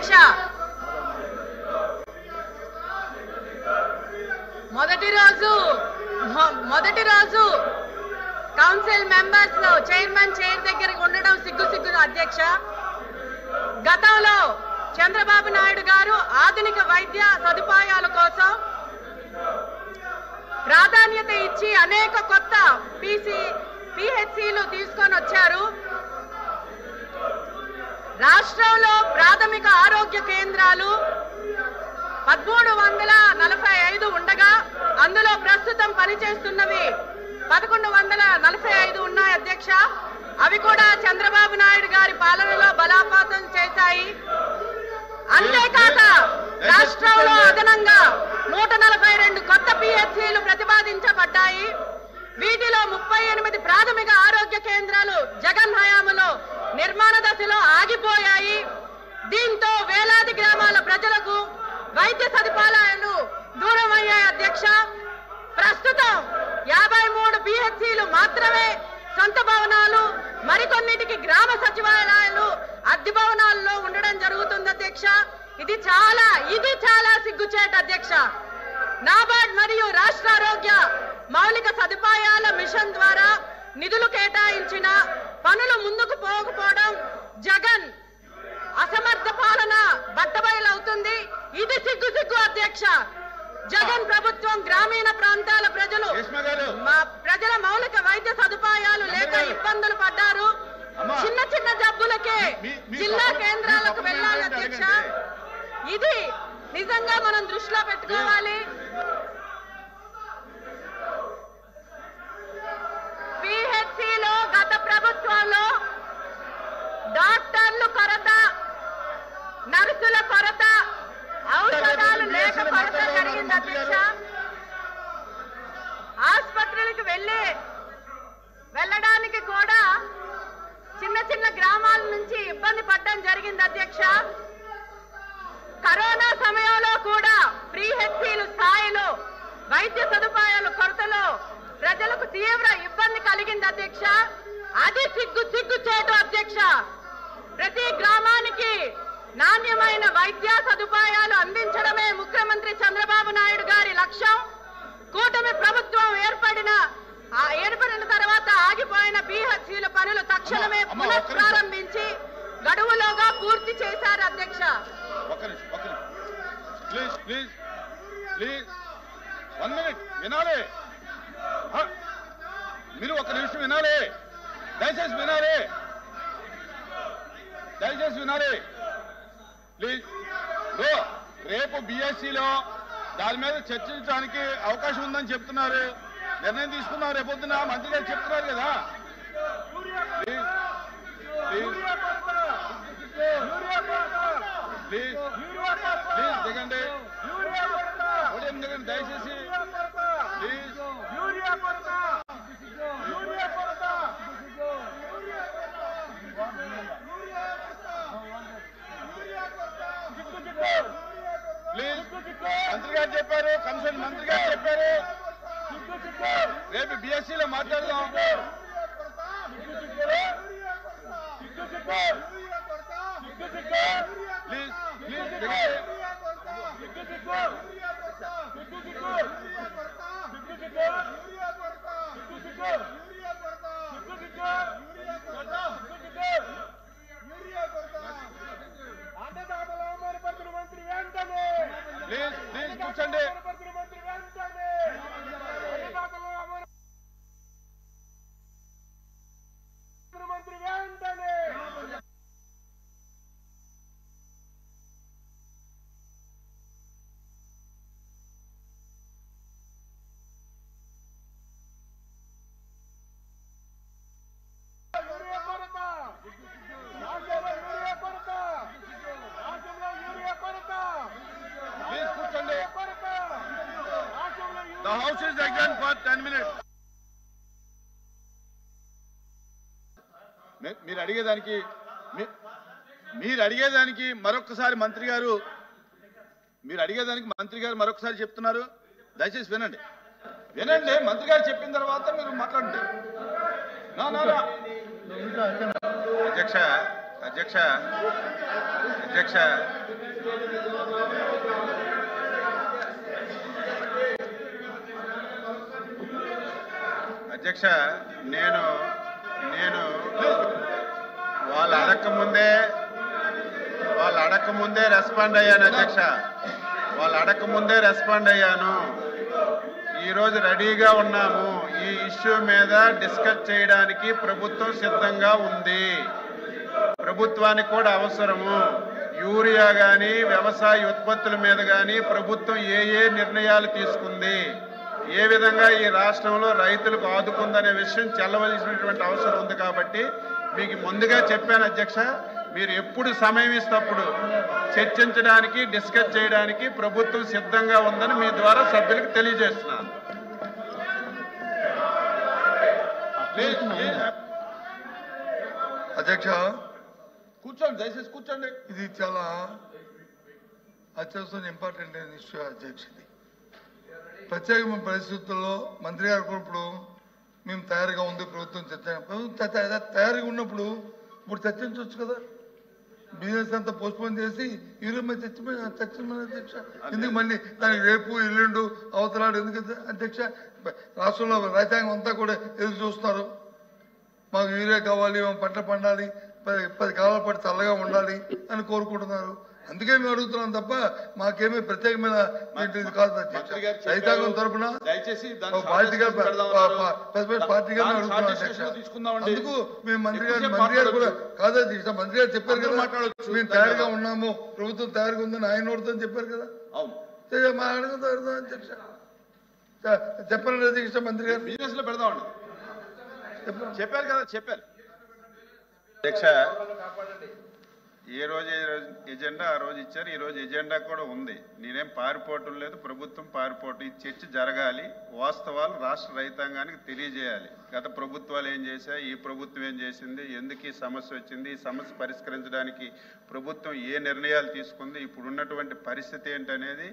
అధ్యక్ష. మొదటి రోజు కౌన్సిల్ మెంబర్స్ చైర్మన్ చైర్ దగ్గర ఉండడం సిగ్గు అధ్యక్ష. గతంలో చంద్రబాబు నాయుడు గారు ఆధునిక వైద్య సదుపాయాల కోసం ప్రాధాన్యత ఇచ్చి అనేక కొత్త పిహెచ్సిలు తీసుకొని వచ్చారు. రాష్ట్రంలో ప్రాథమిక ఆరోగ్య కేంద్రాలు 1345 ఉండగా అందులో ప్రస్తుతం పనిచేస్తున్నవి 1145 ఉన్నాయి అధ్యక్ష. అవి కూడా చంద్రబాబు నాయుడు గారి పాలనలో బలోపేతం చేశాయి. అంతేకాక రాష్ట్రంలో అదనంగా 142 కొత్త పిహెచ్సిలు ప్రతిపాదించబడ్డాయి. వీటిలో 38 ప్రాథమిక ఆరోగ్య కేంద్రాలు జగన్ హయాంలో నిర్మాణ దశలో ఆగిపోయాయి. దీంతో వేలాది గ్రామాల ప్రజలకు వైద్య సదుపాయాలు దూరం అయ్యాయి అధ్యక్ష. ప్రస్తుతం 53 పిహెచ్సిలు మాత్రమే సొంత భవనాలు, మరికొన్నిటికి గ్రామ సచివాలయాలు అద్దె భవనాల్లో ఉండడం జరుగుతుంది అధ్యక్ష. ఇది చాలా సిగ్గుచేట అధ్యక్ష. నాబార్డ్ మరియు రాష్ట్ర ఆరోగ్య మౌలిక సదుపాయాల మిషన్ ద్వారా నిధులు కేటాయించిన పనులు ముందుకు పోకపోవడం జగన్ అసమర్థ పాలన బట్టబయలవుతుంది. ఇది సిగ్గు అధ్యక్ష. జగన్ ప్రభుత్వం గ్రామీణ ప్రాంతాల ప్రజల మౌలిక వైద్య సదుపాయాలు లేక ఇబ్బందులు పడ్డారు. చిన్న జబ్బులకే జిల్లా కేంద్రాలకు వెళ్ళాలి అధ్యక్ష. ఇది నిజంగా మనం దృష్టిలో పెట్టుకోవాలి. పిహెచ్సిలో గత ప్రభుత్వంలో డాక్టర్లు కొరత, నర్సుల కొరత, ఔషధాలు లేక కొరత జరిగింది అధ్యక్ష. ఆసుపత్రులకు వెళ్ళడానికి కూడా చిన్న గ్రామాల నుంచి ఇబ్బంది పడడం జరిగింది అధ్యక్ష. కరోనా సమయంలో కూడా పిహెచ్సిలు స్థాయిలో వైద్య సదుపాయాల కొరతలో ప్రజలకు తీవ్ర ఇబ్బంది కలిగింది అధ్యక్ష. అది సిగ్గుచేటు అధ్యక్ష. ప్రతి గ్రామానికి నాణ్యమైన వైద్య సదుపాయాలు అందించడమే ముఖ్యమంత్రి చంద్రబాబు నాయుడు గారి లక్ష్యం. కూటమి ప్రభుత్వం ఏర్పడిన తర్వాత ఆగిపోయిన పిహెచ్సిల పనులు తక్షణమే పునఃప్రారంభించి గడువులోగా పూర్తి చేశారు అధ్యక్ష. మీరు ఒక నిమిషం వినాలి, దయచేసి వినాలి ప్లీజ్. రేపు బిఎస్సిలో దాని మీద చర్చించడానికి అవకాశం ఉందని చెప్తున్నారు. నిర్ణయం తీసుకున్నారు రేపొద్దున మంత్రి గారు చెప్తున్నారు కదా. ప్లీజ్ దిగండి, దయచేసి ప్లీజ్. ప్లీజ్ మంత్రి గారు చెప్పారు, కన్సర్న్ మంత్రి గారు చెప్పారు, రేపు బిఎస్సిలో మాట్లాడదాం. ప్లీజ్ కూర్చోండి. The house is adjourned for 10 minutes. మీరు అడిగేదానికి మరొకసారి మంత్రి గారు మరొకసారి చెప్తున్నారు. దయచేసి వినండి. మంత్రి గారు చెప్పిన తర్వాత మీరు మాట్లాడండి. అధ్యక్ష అధ్యక్ష నేను వాళ్ళు అడగకముందే రెస్పాండ్ అయ్యాను అధ్యక్ష. ఈరోజు రెడీగా ఉన్నాము. ఈ ఇష్యూ మీద డిస్కస్ చేయడానికి ప్రభుత్వం సిద్ధంగా ఉంది. ప్రభుత్వానికి కూడా అవసరము. యూరియా కానీ వ్యవసాయ ఉత్పత్తుల మీద కానీ ప్రభుత్వం ఏ నిర్ణయాలు తీసుకుంది, ఏ విధంగా ఈ రాష్ట్రంలో రైతులకు ఆదుకుందనే విషయం చెల్లవలసినటువంటి అవసరం ఉంది. కాబట్టి మీకు ముందుగా చెప్పాను అధ్యక్ష, మీరు ఎప్పుడు సమయం ఇస్తప్పుడు చర్చించడానికి డిస్కస్ చేయడానికి ప్రభుత్వం సిద్ధంగా ఉందని మీ ద్వారా సభ్యులకు తెలియజేస్తున్నాను. అధ్యక్ష కూర్చోండి, దయచేసి కూర్చోండి. ఇది చాలా అత్యవసరం ఇంపార్టెంట్ అయిన ఇష్యూ అధ్యక్ష. ప్రత్యేకమైన పరిస్థితుల్లో మంత్రి గారు కూడా ఇప్పుడు మేము తయారుగా ఉంది, ప్రభుత్వం తయారుగా ఉన్నప్పుడు ఇప్పుడు చర్చించవచ్చు కదా. బిజినెస్ అంతా పోస్ట్పోన్ చేసి యూరియా మీద చర్చించమని అధ్యక్ష. ఎందుకు మళ్ళీ దానికి రేపు ఎల్లుండు అవతలాడు ఎందుకు అధ్యక్ష? రాష్ట్రంలో రైతాంగం అంతా కూడా ఎదురు చూస్తున్నారు. మాకు యూరియా కావాలి, మా పంట పండాలి, 10 కాలాల పాటు చల్లగా ఉండాలి అని కోరుకుంటున్నారు. అందుకే మేము అడుగుతున్నాం తప్ప మాకేమీ ప్రత్యేకమైన కాదు అధ్యక్ష. రైతాంగం తరఫున పార్టీగా అడుగుతున్నాం అధ్యక్ష. అందుకు మేము మంత్రి గారు కూడా కాదు అధ్యక్ష. మంత్రి గారు చెప్పారు కదా, మేము తయారుగా ఉన్నాము, ప్రభుత్వం తయారుగా ఉందని ఆయన నోడుతుందని చెప్పారు కదా. మా అడుగుతాం అధ్యక్ష. చెప్పండి అధ్యక్ష. మంత్రి గారు బిజినెస్ లో పెడదామండి చెప్పారు కదా. అధ్యక్ష, ఏ రోజు ఎజెండా ఆ రోజు ఇచ్చారు. ఈ రోజు ఎజెండా కూడా ఉంది. నేనేం పారిపోవటం లేదు, ప్రభుత్వం పారిపోవటం. ఈ చర్చ జరగాలి, వాస్తవాలు రాష్ట్ర రైతాంగానికి తెలియజేయాలి. గత ప్రభుత్వాలు ఏం చేశాయి, ఈ ప్రభుత్వం ఏం చేసింది, ఎందుకు ఈ సమస్య వచ్చింది, ఈ సమస్య పరిష్కరించడానికి ప్రభుత్వం ఏ నిర్ణయాలు తీసుకుంది, ఇప్పుడు ఉన్నటువంటి పరిస్థితి ఏంటనేది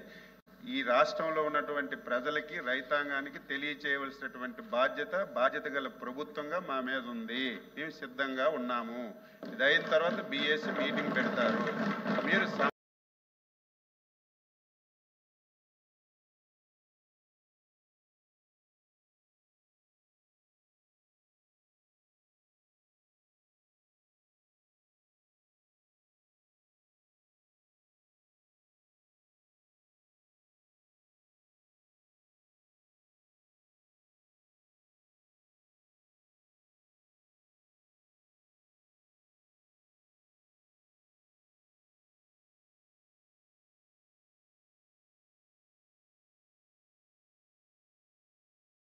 ఈ రాష్ట్రంలో ఉన్నటువంటి ప్రజలకి, రైతాంగానికి తెలియచేయవలసినటువంటి బాధ్యత గల ప్రభుత్వంగా మా మీద ఉంది. మేము సిద్ధంగా ఉన్నాము. ఇది అయిన తర్వాత BSc మీటింగ్ పెడతారు. మీరు